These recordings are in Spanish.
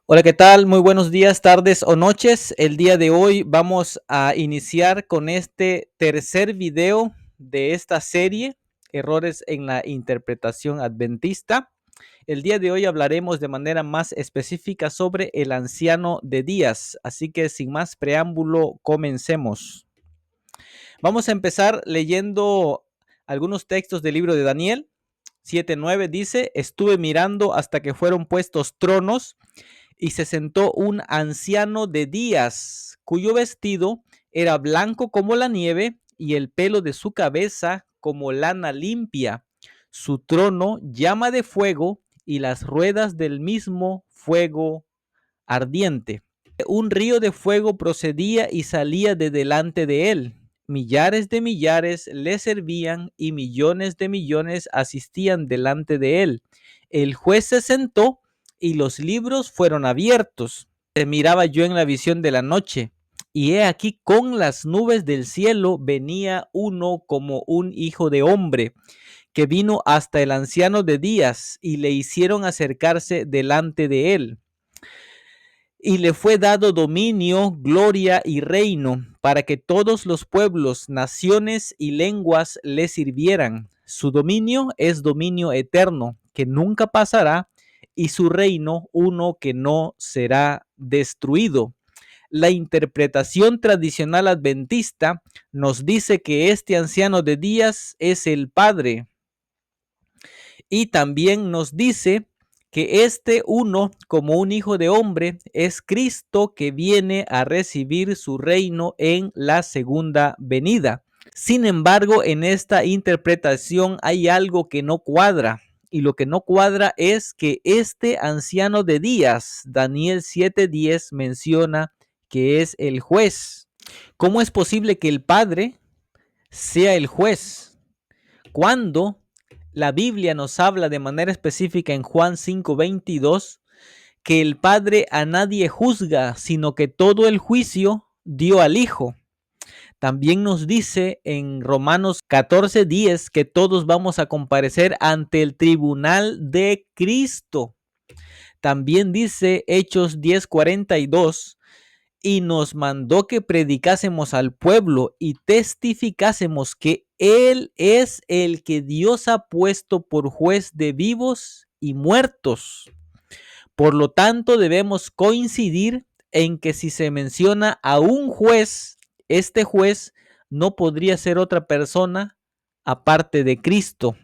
Hola, ¿qué tal? Muy buenos días, tardes o noches. El día de hoy vamos a iniciar con este tercer video de esta serie, Errores en la Interpretación Adventista. El día de hoy hablaremos de manera más específica sobre el anciano de días, así que sin más preámbulo, comencemos. Vamos a empezar leyendo algunos textos del libro de Daniel. 7:9 dice: Estuve mirando hasta que fueron puestos tronos y se sentó un anciano de días, cuyo vestido era blanco como la nieve y el pelo de su cabeza como lana limpia. Su trono llama de fuego y las ruedas del mismo fuego ardiente. Un río de fuego procedía y salía de delante de él. Millares de millares le servían y millones de millones asistían delante de él. El juez se sentó y los libros fueron abiertos. Miraba yo en la visión de la noche, y he aquí con las nubes del cielo venía uno como un hijo de hombre, que vino hasta el anciano de días y le hicieron acercarse delante de él. Y le fue dado dominio, gloria y reino, para que todos los pueblos, naciones y lenguas le sirvieran. Su dominio es dominio eterno, que nunca pasará, y su reino uno que no será destruido. La interpretación tradicional adventista nos dice que este anciano de días es el Padre, y también nos dice que este uno, como un hijo de hombre, es Cristo que viene a recibir su reino en la segunda venida. Sin embargo, en esta interpretación hay algo que no cuadra. Y lo que no cuadra es que este anciano de días, Daniel 7:10, menciona que es el juez. ¿Cómo es posible que el Padre sea el juez cuando la Biblia nos habla de manera específica en Juan 5:22 que el Padre a nadie juzga, sino que todo el juicio dio al Hijo? También nos dice en Romanos 14:10 que todos vamos a comparecer ante el tribunal de Cristo. También dice Hechos 10:42: y nos mandó que predicásemos al pueblo y testificásemos que Él es el que Dios ha puesto por juez de vivos y muertos. Por lo tanto, debemos coincidir en que si se menciona a un juez, este juez no podría ser otra persona aparte de Cristo.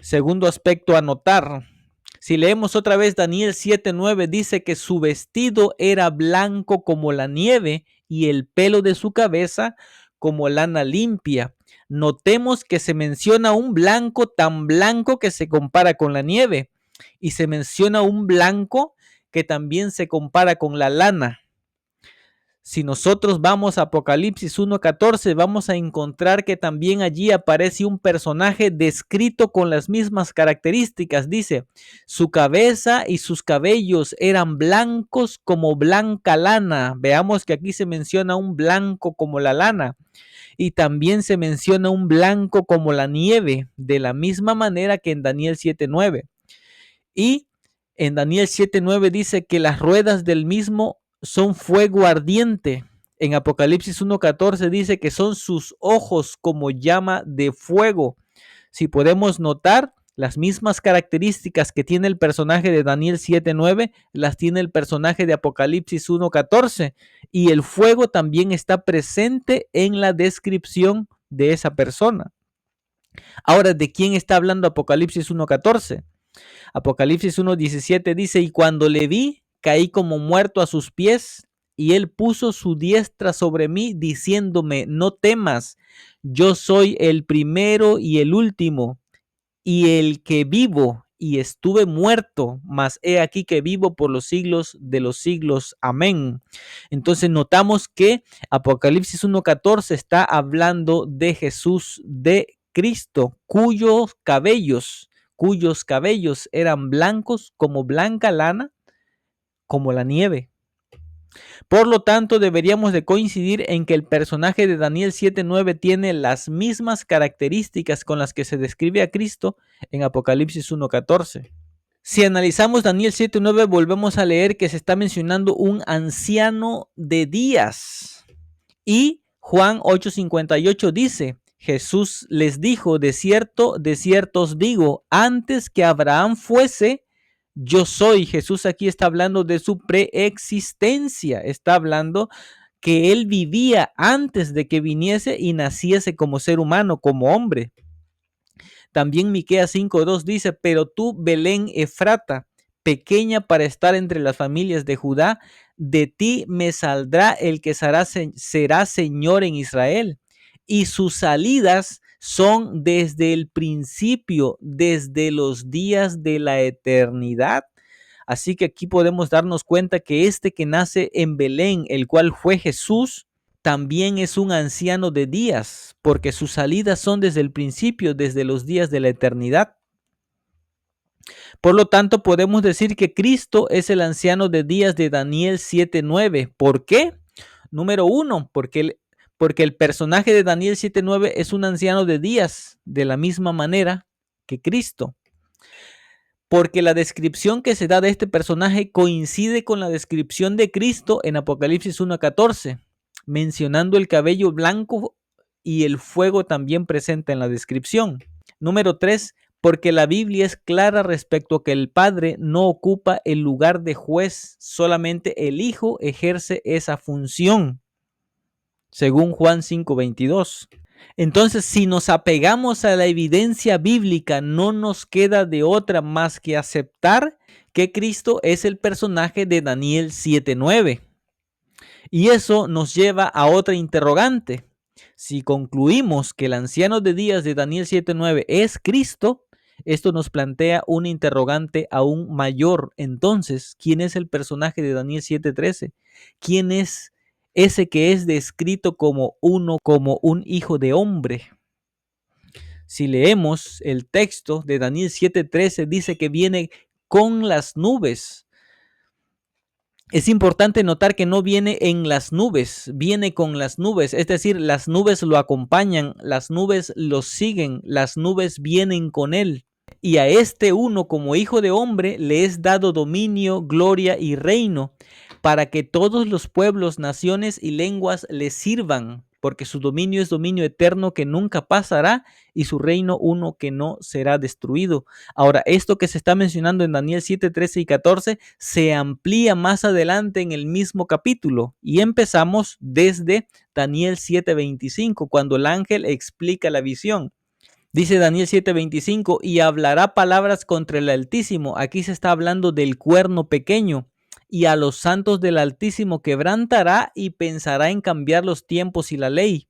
Segundo aspecto a notar: si leemos otra vez Daniel 7:9, dice que su vestido era blanco como la nieve y el pelo de su cabeza como lana limpia. Notemos que se menciona un blanco tan blanco que se compara con la nieve, y se menciona un blanco que también se compara con la lana. Si nosotros vamos a Apocalipsis 1:14, vamos a encontrar que también allí aparece un personaje descrito con las mismas características. Dice: su cabeza y sus cabellos eran blancos como blanca lana. Veamos que aquí se menciona un blanco como la lana, y también se menciona un blanco como la nieve, de la misma manera que en Daniel 7:9. Y en Daniel 7:9 dice que las ruedas del mismo son fuego ardiente. En Apocalipsis 1:14 dice que son sus ojos como llama de fuego. Si podemos notar, las mismas características que tiene el personaje de Daniel 7:9 las tiene el personaje de Apocalipsis 1:14, y el fuego también está presente en la descripción de esa persona. Ahora, ¿de quién está hablando Apocalipsis 1:14? Apocalipsis 1:17 dice: y cuando le vi, caí como muerto a sus pies, y él puso su diestra sobre mí, diciéndome: no temas, yo soy el primero y el último, y el que vivo, y estuve muerto, mas he aquí que vivo por los siglos de los siglos. Amén. Entonces notamos que Apocalipsis 1:14 está hablando de Jesús, de Cristo, cuyos cabellos eran blancos como blanca lana, como la nieve. Por lo tanto, deberíamos de coincidir en que el personaje de Daniel 7:9 tiene las mismas características con las que se describe a Cristo en Apocalipsis 1:14. Si analizamos Daniel 7:9, volvemos a leer que se está mencionando un anciano de días. Y Juan 8:58 dice, Jesús les dijo, de cierto os digo, antes que Abraham fuese, yo soy. Jesús aquí está hablando de su preexistencia, está hablando que él vivía antes de que viniese y naciese como ser humano, como hombre. También Miqueas 5:2 dice, pero tú, Belén Efrata, pequeña para estar entre las familias de Judá, de ti me saldrá el que será Señor en Israel. Y sus salidas son desde el principio, desde los días de la eternidad. Así que aquí podemos darnos cuenta que este que nace en Belén, el cual fue Jesús, también es un anciano de días, porque sus salidas son desde el principio, desde los días de la eternidad. Por lo tanto, podemos decir que Cristo es el anciano de días de Daniel 7:9. ¿Por qué? Número uno, porque el personaje de Daniel 7:9 es un anciano de días, de la misma manera que Cristo. Porque la descripción que se da de este personaje coincide con la descripción de Cristo en Apocalipsis 1:14, mencionando el cabello blanco y el fuego también presente en la descripción. Número 3, porque la Biblia es clara respecto a que el Padre no ocupa el lugar de juez, solamente el Hijo ejerce esa función, según Juan 5:22. Entonces, si nos apegamos a la evidencia bíblica, no nos queda de otra más que aceptar que Cristo es el personaje de Daniel 7:9. Y eso nos lleva a otra interrogante. Si concluimos que el anciano de días de Daniel 7:9 es Cristo, esto nos plantea una interrogante aún mayor. Entonces, ¿quién es el personaje de Daniel 7:13? ¿Quién es ese que es descrito como un hijo de hombre? Si leemos el texto de Daniel 7:13, dice que viene con las nubes. Es importante notar que no viene en las nubes, viene con las nubes, es decir, las nubes lo acompañan, las nubes lo siguen, las nubes vienen con él. Y a este uno como hijo de hombre le es dado dominio, gloria y reino, para que todos los pueblos, naciones y lenguas le sirvan, porque su dominio es dominio eterno que nunca pasará y su reino uno que no será destruido. Ahora, esto que se está mencionando en Daniel 7, 13 y 14 se amplía más adelante en el mismo capítulo y empezamos desde Daniel 7:25, cuando el ángel explica la visión. Dice Daniel 7:25, y hablará palabras contra el Altísimo. Aquí se está hablando del cuerno pequeño. Y a los santos del Altísimo quebrantará y pensará en cambiar los tiempos y la ley.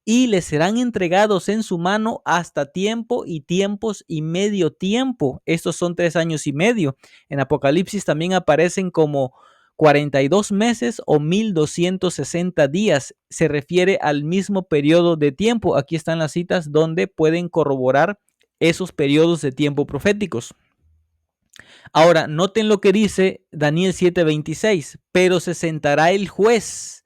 Y les serán entregados en su mano hasta tiempo y tiempos y medio tiempo. Estos son 3 años y medio. En Apocalipsis también aparecen como 42 meses o 1260 días. Se refiere al mismo periodo de tiempo. Aquí están las citas donde pueden corroborar esos periodos de tiempo proféticos. Ahora, noten lo que dice Daniel 7:26, pero se sentará el juez.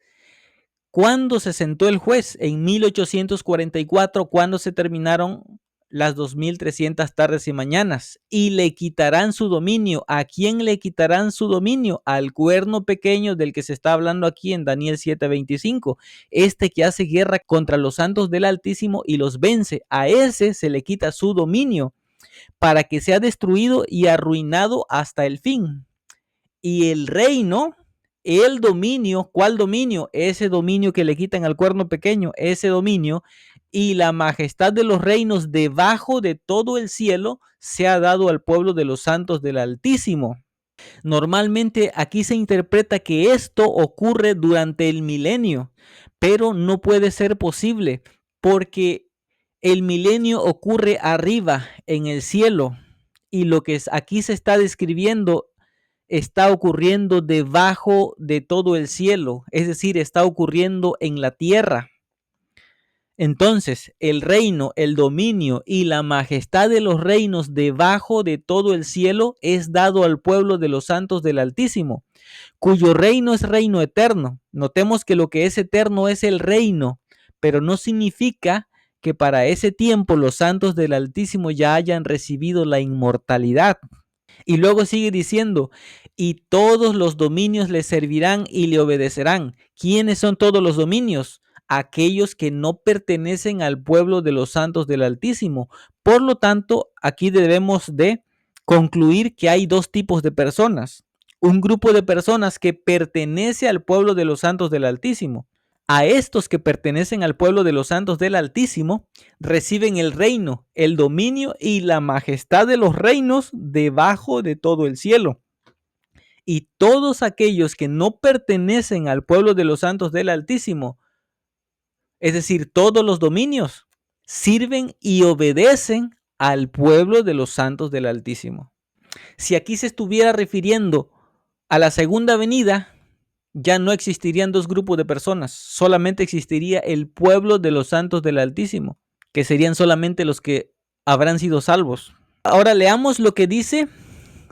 ¿Cuándo se sentó el juez? En 1844, cuando se terminaron las 2300 tardes y mañanas, y le quitarán su dominio. ¿A quién le quitarán su dominio? Al cuerno pequeño del que se está hablando aquí en Daniel 7:25, este que hace guerra contra los santos del Altísimo y los vence. A ese se le quita su dominio para que sea destruido y arruinado hasta el fin. Y el reino, el dominio, ¿cuál dominio? Ese dominio que le quitan al cuerno pequeño, ese dominio y la majestad de los reinos debajo de todo el cielo se ha dado al pueblo de los santos del Altísimo. Normalmente aquí se interpreta que esto ocurre durante el milenio, pero no puede ser posible porque el milenio ocurre arriba en el cielo y lo que aquí se está describiendo está ocurriendo debajo de todo el cielo, es decir, está ocurriendo en la tierra. Entonces, el reino, el dominio y la majestad de los reinos debajo de todo el cielo es dado al pueblo de los santos del Altísimo, cuyo reino es reino eterno. Notemos que lo que es eterno es el reino, pero no significa que para ese tiempo los santos del Altísimo ya hayan recibido la inmortalidad. Y luego sigue diciendo, y todos los dominios le servirán y le obedecerán. ¿Quiénes son todos los dominios? Aquellos que no pertenecen al pueblo de los santos del Altísimo. Por lo tanto, aquí debemos de concluir que hay dos tipos de personas. Un grupo de personas que pertenece al pueblo de los santos del Altísimo. A estos que pertenecen al pueblo de los santos del Altísimo reciben el reino, el dominio y la majestad de los reinos debajo de todo el cielo. Y todos aquellos que no pertenecen al pueblo de los santos del Altísimo, es decir, todos los dominios, sirven y obedecen al pueblo de los santos del Altísimo. Si aquí se estuviera refiriendo a la segunda venida, ya no existirían dos grupos de personas, solamente existiría el pueblo de los santos del Altísimo, que serían solamente los que habrán sido salvos. Ahora leamos lo que dice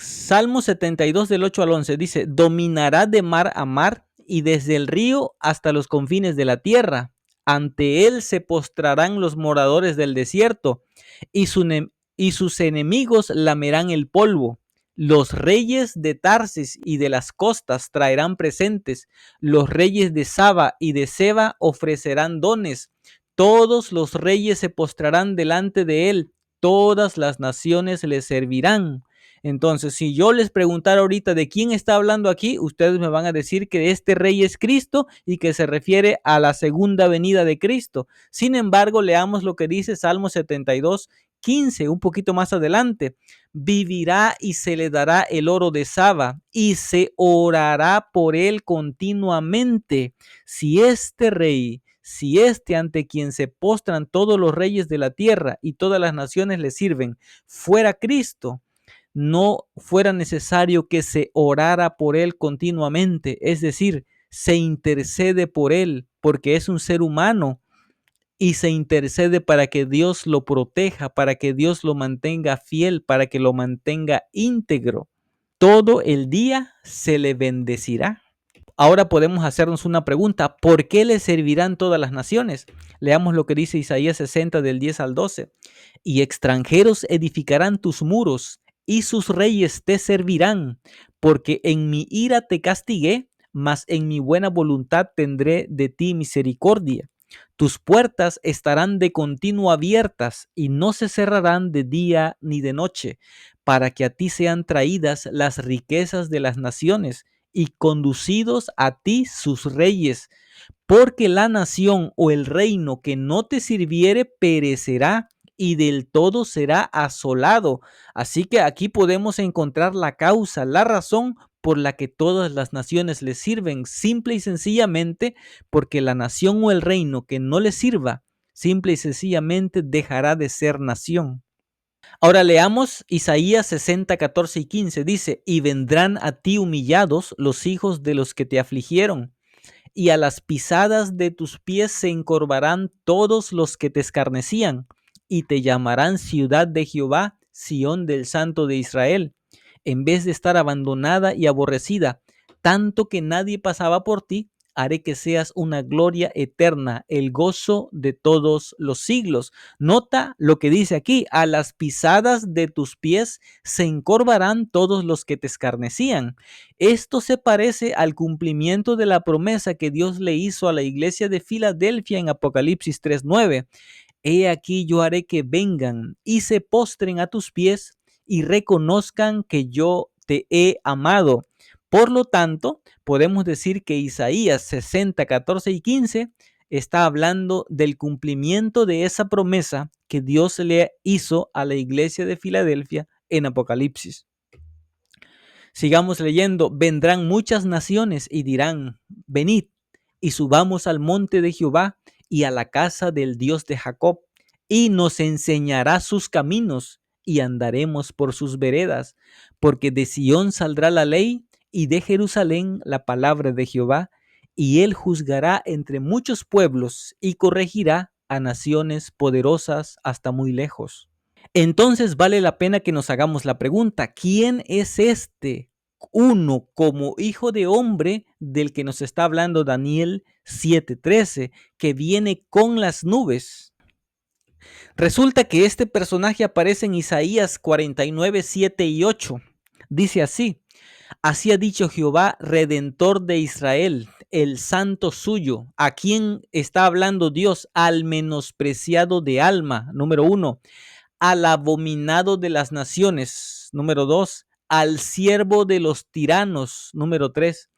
Salmo 72 del 8 al 11. Dice, dominará de mar a mar y desde el río hasta los confines de la tierra. Ante él se postrarán los moradores del desierto y, y sus enemigos lamerán el polvo. Los reyes de Tarsis y de las costas traerán presentes. Los reyes de Saba y de Seba ofrecerán dones. Todos los reyes se postrarán delante de él. Todas las naciones le servirán. Entonces, si yo les preguntara ahorita de quién está hablando aquí, ustedes me van a decir que este rey es Cristo y que se refiere a la segunda venida de Cristo. Sin embargo, leamos lo que dice Salmo 72, 15, un poquito más adelante. Vivirá y se le dará el oro de Saba y se orará por él continuamente. Si este rey, si este ante quien se postran todos los reyes de la tierra y todas las naciones le sirven, fuera Cristo, no fuera necesario que se orara por él continuamente, es decir, se intercede por él porque es un ser humano y se intercede para que Dios lo proteja, para que Dios lo mantenga fiel, para que lo mantenga íntegro. Todo el día se le bendecirá. Ahora podemos hacernos una pregunta, ¿por qué le servirán todas las naciones? Leamos lo que dice Isaías 60 del 10 al 12. Y extranjeros edificarán tus muros, y sus reyes te servirán, porque en mi ira te castigué, mas en mi buena voluntad tendré de ti misericordia. Tus puertas estarán de continuo abiertas y no se cerrarán de día ni de noche, para que a ti sean traídas las riquezas de las naciones y conducidos a ti sus reyes, porque la nación o el reino que no te sirviere perecerá y del todo será asolado. Así que aquí podemos encontrar la causa, la razón por la que todas las naciones le sirven, simple y sencillamente porque la nación o el reino que no le sirva, simple y sencillamente dejará de ser nación. Ahora leamos Isaías 60, 14 y 15. Dice, y vendrán a ti humillados los hijos de los que te afligieron, y a las pisadas de tus pies se encorvarán todos los que te escarnecían, y te llamarán ciudad de Jehová, Sión del Santo de Israel, en vez de estar abandonada y aborrecida, tanto que nadie pasaba por ti, haré que seas una gloria eterna, el gozo de todos los siglos. Nota lo que dice aquí, a las pisadas de tus pies se encorvarán todos los que te escarnecían. Esto se parece al cumplimiento de la promesa que Dios le hizo a la iglesia de Filadelfia en Apocalipsis 3:9. He aquí yo haré que vengan y se postren a tus pies y reconozcan que yo te he amado. Por lo tanto, podemos decir que Isaías 60, 14 y 15 está hablando del cumplimiento de esa promesa que Dios le hizo a la iglesia de Filadelfia en Apocalipsis. Sigamos leyendo, vendrán muchas naciones y dirán, venid y subamos al monte de Jehová y a la casa del Dios de Jacob, y nos enseñará sus caminos y andaremos por sus veredas, porque de Sión saldrá la ley y de Jerusalén la palabra de Jehová, y él juzgará entre muchos pueblos y corregirá a naciones poderosas hasta muy lejos. Entonces vale la pena que nos hagamos la pregunta, ¿quién es este uno como hijo de hombre del que nos está hablando Daniel 7:13, que viene con las nubes? Resulta que este personaje aparece en Isaías 49, 7 y 8. Dice así: así ha dicho Jehová, Redentor de Israel, el santo suyo. ¿A quién está hablando Dios? Al menospreciado de alma, número 1. Al abominado de las naciones, número 2. Al siervo de los tiranos, número 3.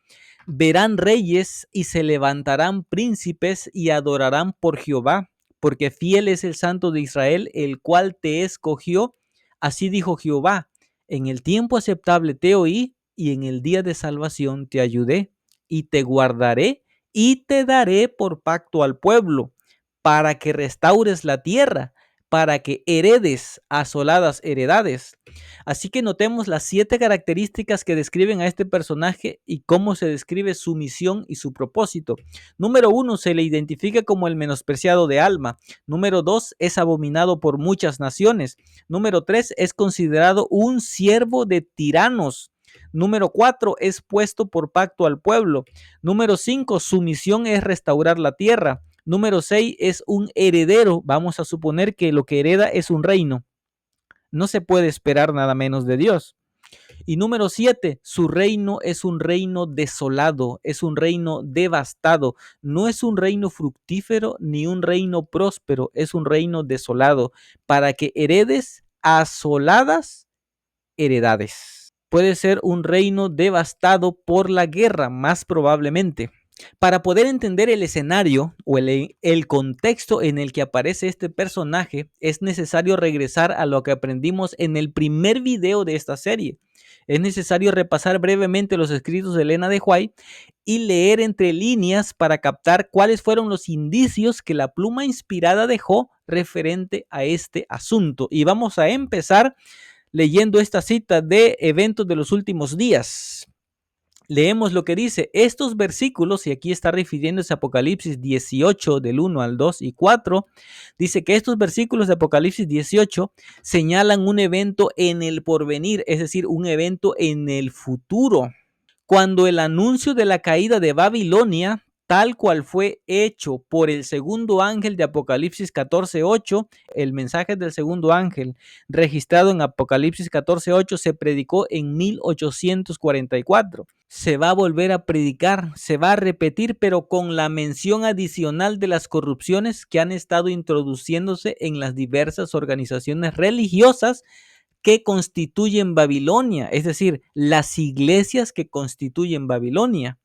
Verán reyes y se levantarán príncipes y adorarán por Jehová, porque fiel es el Santo de Israel, el cual te escogió. Así dijo Jehová: en el tiempo aceptable te oí y en el día de salvación te ayudé y te guardaré y te daré por pacto al pueblo, para que restaures la tierra, para que heredes asoladas heredades. Así que notemos las 7 características que describen a este personaje y cómo se describe su misión y su propósito. Número 1, se le identifica como el menospreciado de alma. Número 2, es abominado por muchas naciones. Número 3, es considerado un siervo de tiranos. Número 4, es puesto por pacto al pueblo. Número 5, su misión es restaurar la tierra. Número 6, es un heredero. Vamos a suponer que lo que hereda es un reino. No se puede esperar nada menos de Dios. Y número 7, su reino es un reino desolado, es un reino devastado, no es un reino fructífero ni un reino próspero, es un reino desolado, para que heredes asoladas heredades. Puede ser un reino devastado por la guerra, más probablemente. Para poder entender el escenario o el contexto en el que aparece este personaje, es necesario regresar a lo que aprendimos en el primer video de esta serie. Es necesario repasar brevemente los escritos de Elena de White y leer entre líneas para captar cuáles fueron los indicios que la pluma inspirada dejó referente a este asunto. Y vamos a empezar leyendo esta cita de Eventos de los Últimos Días. Leemos lo que dice: estos versículos, y aquí está refiriéndose a Apocalipsis 18 del 1 al 2 y 4, dice que estos versículos de Apocalipsis 18 señalan un evento en el porvenir, es decir, un evento en el futuro, cuando el anuncio de la caída de Babilonia, tal cual fue hecho por el segundo ángel de Apocalipsis 14:8, el mensaje del segundo ángel registrado en Apocalipsis 14:8 se predicó en 1844. Se va a volver a predicar, se va a repetir, pero con la mención adicional de las corrupciones que han estado introduciéndose en las diversas organizaciones religiosas que constituyen Babilonia, es decir, las iglesias que constituyen Babilonia.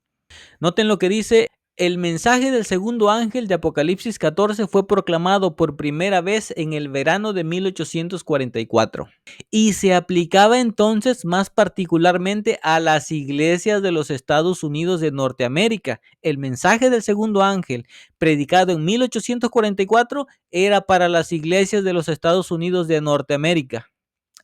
Noten lo que dice: el mensaje del segundo ángel de Apocalipsis 14 fue proclamado por primera vez en el verano de 1844 y se aplicaba entonces más particularmente a las iglesias de los Estados Unidos de Norteamérica. El mensaje del segundo ángel, predicado en 1844, era para las iglesias de los Estados Unidos de Norteamérica.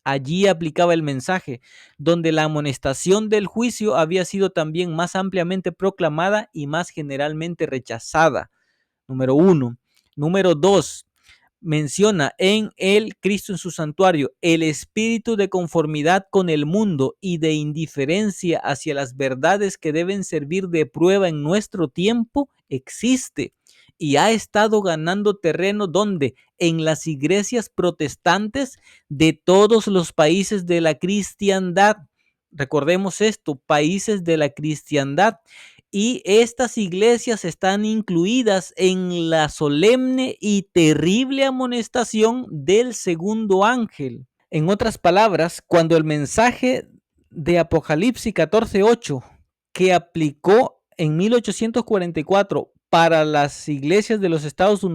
Allí aplicaba el mensaje, donde la amonestación del juicio había sido también más ampliamente proclamada y más generalmente rechazada. Número 1. Número 2. Menciona en el Cristo en su santuario el espíritu de conformidad con el mundo y de indiferencia hacia las verdades que deben servir de prueba en nuestro tiempo existe y ha estado ganando terreno donde en las iglesias protestantes de todos los países de la cristiandad. Recordemos esto, países de la cristiandad. Y estas iglesias están incluidas en la solemne y terrible amonestación del segundo ángel. En otras palabras, cuando el mensaje de Apocalipsis 14:8 que aplicó en 1844 para las iglesias de los Estados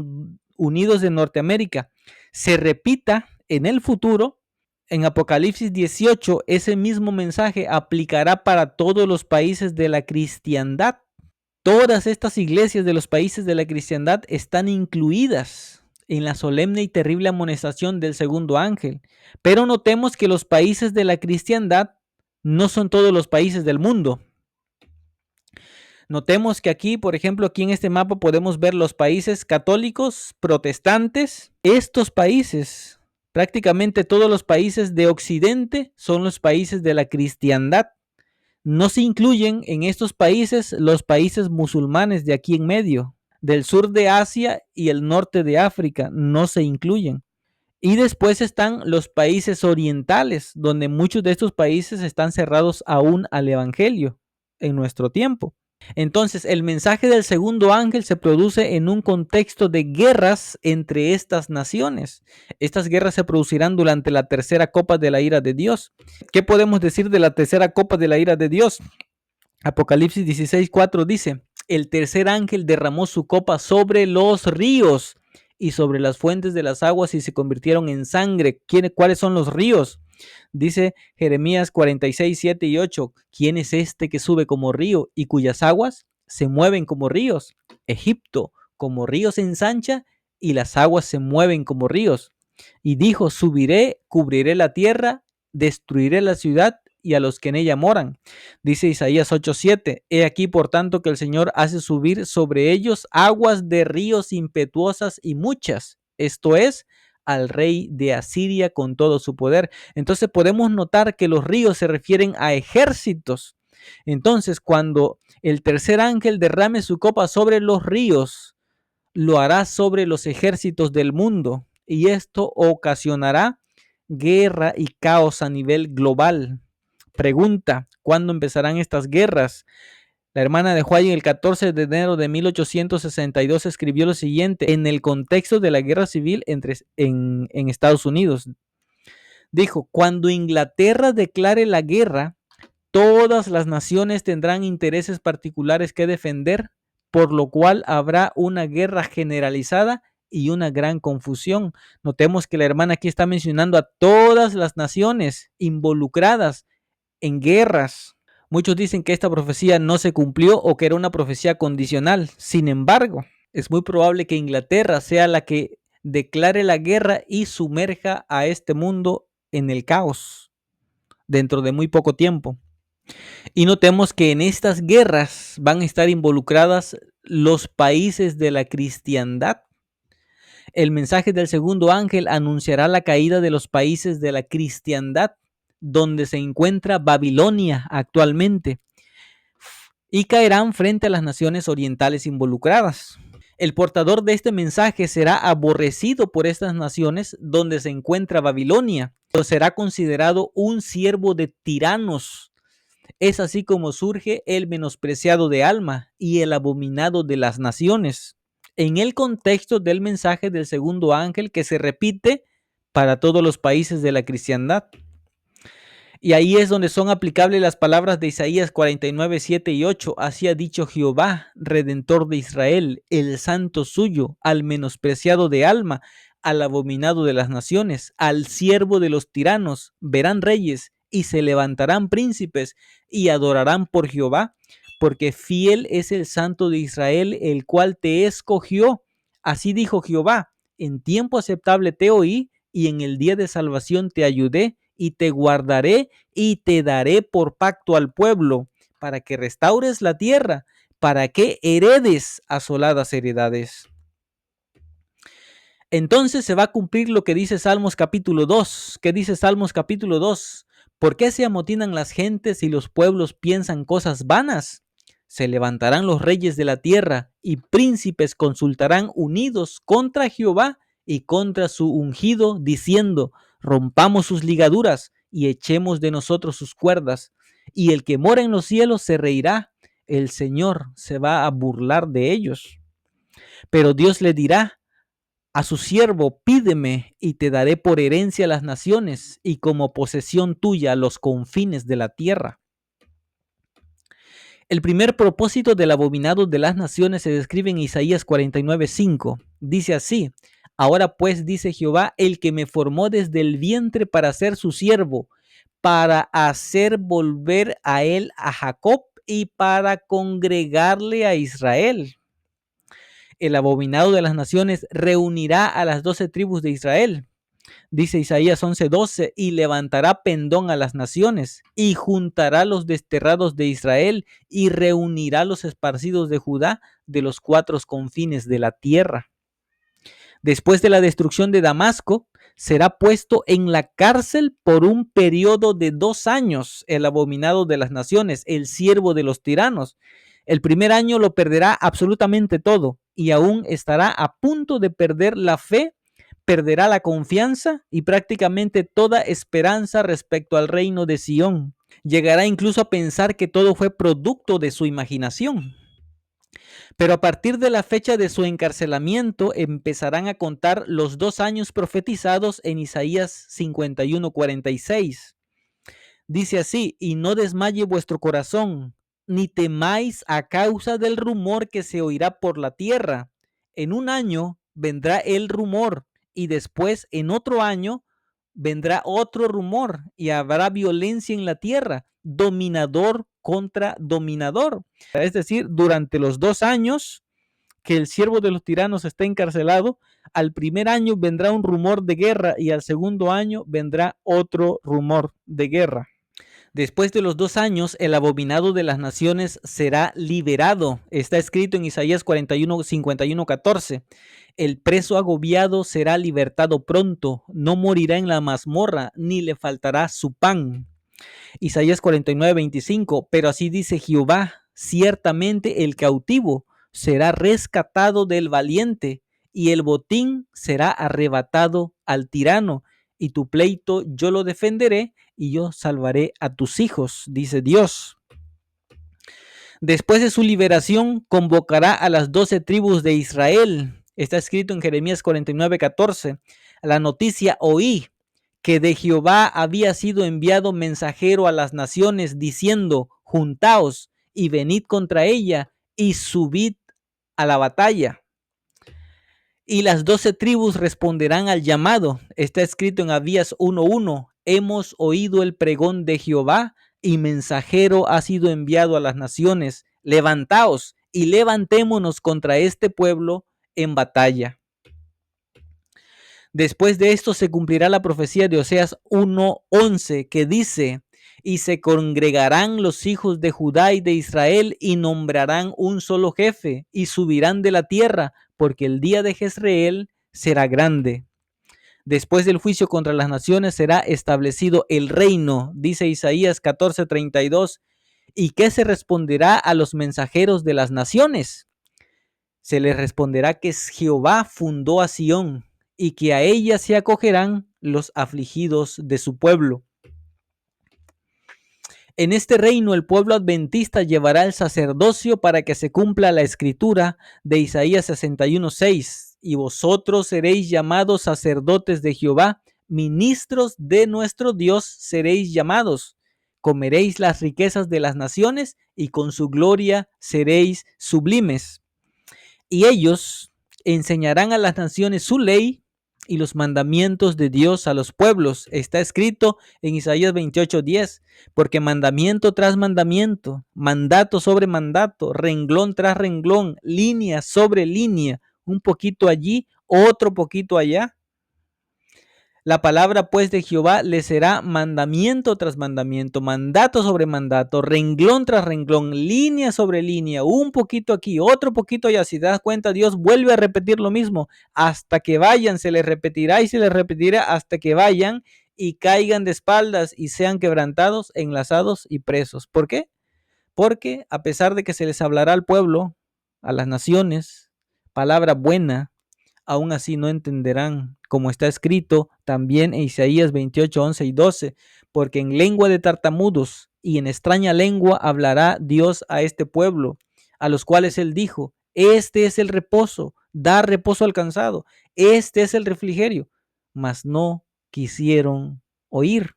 Unidos de Norteamérica se repita en el futuro, en Apocalipsis 18, ese mismo mensaje aplicará para todos los países de la cristiandad. Todas estas iglesias de los países de la cristiandad están incluidas en la solemne y terrible amonestación del segundo ángel. Pero notemos que los países de la cristiandad no son todos los países del mundo. Notemos que aquí, por ejemplo, aquí en este mapa podemos ver los países católicos, protestantes. Estos países, prácticamente todos los países de Occidente, son los países de la cristiandad. No se incluyen en estos países los países musulmanes de aquí en medio, del sur de Asia y el norte de África, no se incluyen. Y después están los países orientales, donde muchos de estos países están cerrados aún al evangelio en nuestro tiempo. Entonces, el mensaje del segundo ángel se produce en un contexto de guerras entre estas naciones. Estas guerras se producirán durante la tercera copa de la ira de Dios. ¿Qué podemos decir de la tercera copa de la ira de Dios? Apocalipsis 16:4 dice, el tercer ángel derramó su copa sobre los ríos y sobre las fuentes de las aguas y se convirtieron en sangre. ¿Cuáles son los ríos? Dice Jeremías 46:7 y 8, ¿quién es este que sube como río y cuyas aguas se mueven como ríos? Egipto, como río se ensancha y las aguas se mueven como ríos. Y dijo, subiré, cubriré la tierra, destruiré la ciudad y a los que en ella moran. Dice Isaías 8:7, he aquí por tanto que el Señor hace subir sobre ellos aguas de ríos impetuosas y muchas, esto es, al rey de Asiria con todo su poder. Entonces podemos notar que los ríos se refieren a ejércitos. Entonces, cuando el tercer ángel derrame su copa sobre los ríos, lo hará sobre los ejércitos del mundo y esto ocasionará guerra y caos a nivel global. Pregunta, ¿cuándo empezarán estas guerras? La hermana de White el 14 de enero de 1862 escribió lo siguiente en el contexto de la guerra civil en Estados Unidos. Dijo, cuando Inglaterra declare la guerra, todas las naciones tendrán intereses particulares que defender, por lo cual habrá una guerra generalizada y una gran confusión. Notemos que la hermana aquí está mencionando a todas las naciones involucradas en guerras. Muchos dicen que esta profecía no se cumplió o que era una profecía condicional. Sin embargo, es muy probable que Inglaterra sea la que declare la guerra y sumerja a este mundo en el caos dentro de muy poco tiempo. Y notemos que en estas guerras van a estar involucradas los países de la cristiandad. El mensaje del segundo ángel anunciará la caída de los países de la cristiandad, donde se encuentra Babilonia actualmente, y caerán frente a las naciones orientales involucradas. El portador de este mensaje será aborrecido por estas naciones donde se encuentra Babilonia, o será considerado un siervo de tiranos. Es así como surge el menospreciado de alma y el abominado de las naciones, en el contexto del mensaje del segundo ángel que se repite para todos los países de la cristiandad. Y ahí es donde son aplicables las palabras de Isaías 49:7 y 8. Así ha dicho Jehová, Redentor de Israel, el santo suyo, al menospreciado de alma, al abominado de las naciones, al siervo de los tiranos. Verán reyes y se levantarán príncipes y adorarán por Jehová, porque fiel es el santo de Israel, el cual te escogió. Así dijo Jehová, en tiempo aceptable te oí y en el día de salvación te ayudé y te guardaré y te daré por pacto al pueblo, para que restaures la tierra, para que heredes asoladas heredades. Entonces se va a cumplir lo que dice Salmos capítulo 2. ¿Qué dice Salmos capítulo 2? ¿Por qué se amotinan las gentes y los pueblos piensan cosas vanas? Se levantarán los reyes de la tierra y príncipes consultarán unidos contra Jehová y contra su ungido, diciendo, rompamos sus ligaduras y echemos de nosotros sus cuerdas. Y el que mora en los cielos se reirá, el Señor se va a burlar de ellos. Pero Dios le dirá a su siervo, pídeme y te daré por herencia las naciones y como posesión tuya los confines de la tierra. El primer propósito del abominado de las naciones se describe en Isaías 49:5. Dice así, ahora pues dice Jehová, el que me formó desde el vientre para ser su siervo, para hacer volver a él a Jacob y para congregarle a Israel. El abominado de las naciones reunirá a las 12 tribus de Israel. Dice Isaías 11:12, y levantará pendón a las naciones, y juntará los desterrados de Israel, y reunirá los esparcidos de Judá de los cuatro confines de la tierra. Después de la destrucción de Damasco, será puesto en la cárcel por un periodo de 2 años el abominado de las naciones, el siervo de los tiranos. El primer año lo perderá absolutamente todo y aún estará a punto de perder la fe, perderá la confianza y prácticamente toda esperanza respecto al reino de Sión. Llegará incluso a pensar que todo fue producto de su imaginación. Pero a partir de la fecha de su encarcelamiento empezarán a contar los 2 años profetizados en Isaías 51:46. Dice así: y no desmaye vuestro corazón, ni temáis a causa del rumor que se oirá por la tierra. En un año vendrá el rumor, y después en otro año vendrá otro rumor, y habrá violencia en la tierra, dominador contra dominador. Es decir, durante los 2 años que el siervo de los tiranos está encarcelado, al primer año vendrá un rumor de guerra y al segundo año vendrá otro rumor de guerra. Después de los 2 años, el abominado de las naciones será liberado. Está escrito en Isaías 41, 51, 14. El preso agobiado será libertado pronto, no morirá en la mazmorra, ni le faltará su pan. Isaías 49, 25. Pero así dice Jehová: ciertamente el cautivo será rescatado del valiente, y el botín será arrebatado al tirano, y tu pleito yo lo defenderé, y yo salvaré a tus hijos, dice Dios. Después de su liberación, convocará a las 12 tribus de Israel. Está escrito en Jeremías 49, 14. La noticia oí que de Jehová había sido enviado mensajero a las naciones, diciendo: juntaos y venid contra ella y subid a la batalla. Y las 12 tribus responderán al llamado. Está escrito en Abías 1:1. Hemos oído el pregón de Jehová, y mensajero ha sido enviado a las naciones. Levantaos y levantémonos contra este pueblo en batalla. Después de esto se cumplirá la profecía de Oseas 1:11, que dice: y se congregarán los hijos de Judá y de Israel, y nombrarán un solo jefe, y subirán de la tierra, porque el día de Jezreel será grande. Después del juicio contra las naciones será establecido el reino, dice Isaías 14:32. ¿Y qué se responderá a los mensajeros de las naciones? Se les responderá que Jehová fundó a Sión, y que a ella se acogerán los afligidos de su pueblo. En este reino el pueblo adventista llevará el sacerdocio para que se cumpla la escritura de Isaías 61:6. Y vosotros seréis llamados sacerdotes de Jehová, ministros de nuestro Dios seréis llamados. Comeréis las riquezas de las naciones, y con su gloria seréis sublimes. Y ellos enseñarán a las naciones su ley y los mandamientos de Dios a los pueblos. Está escrito en Isaías 28:10, porque mandamiento tras mandamiento, mandato sobre mandato, renglón tras renglón, línea sobre línea, un poquito allí, otro poquito allá. La palabra pues de Jehová le será mandamiento tras mandamiento, mandato sobre mandato, renglón tras renglón, línea sobre línea, un poquito aquí, otro poquito allá. Si te das cuenta, Dios vuelve a repetir lo mismo. Hasta que vayan, se les repetirá y se les repetirá hasta que vayan y caigan de espaldas y sean quebrantados, enlazados y presos. ¿Por qué? Porque a pesar de que se les hablará al pueblo, a las naciones, palabra buena, aún así no entenderán, como está escrito también en Isaías 28:11 y 12, porque en lengua de tartamudos y en extraña lengua hablará Dios a este pueblo, a los cuales él dijo: este es el reposo, da reposo al cansado, este es el refrigerio, mas no quisieron oír.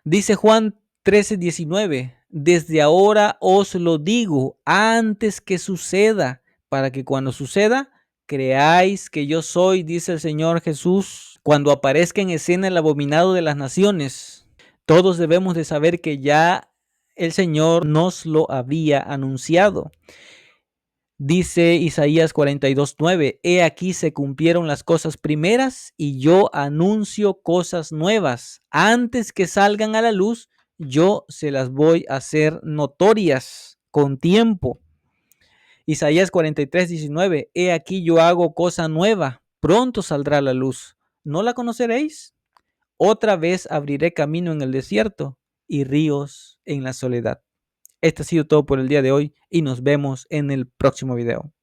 Dice Juan 13:19, desde ahora os lo digo antes que suceda, para que cuando suceda, creáis que yo soy, dice el Señor Jesús. Cuando aparezca en escena el abominado de las naciones, todos debemos de saber que ya el Señor nos lo había anunciado. Dice Isaías 42:9, he aquí se cumplieron las cosas primeras y yo anuncio cosas nuevas. Antes que salgan a la luz, yo se las voy a hacer notorias con tiempo. Isaías 43:19, he aquí yo hago cosa nueva, pronto saldrá la luz. ¿No la conoceréis? Otra vez abriré camino en el desierto y ríos en la soledad. Esto ha sido todo por el día de hoy y nos vemos en el próximo video.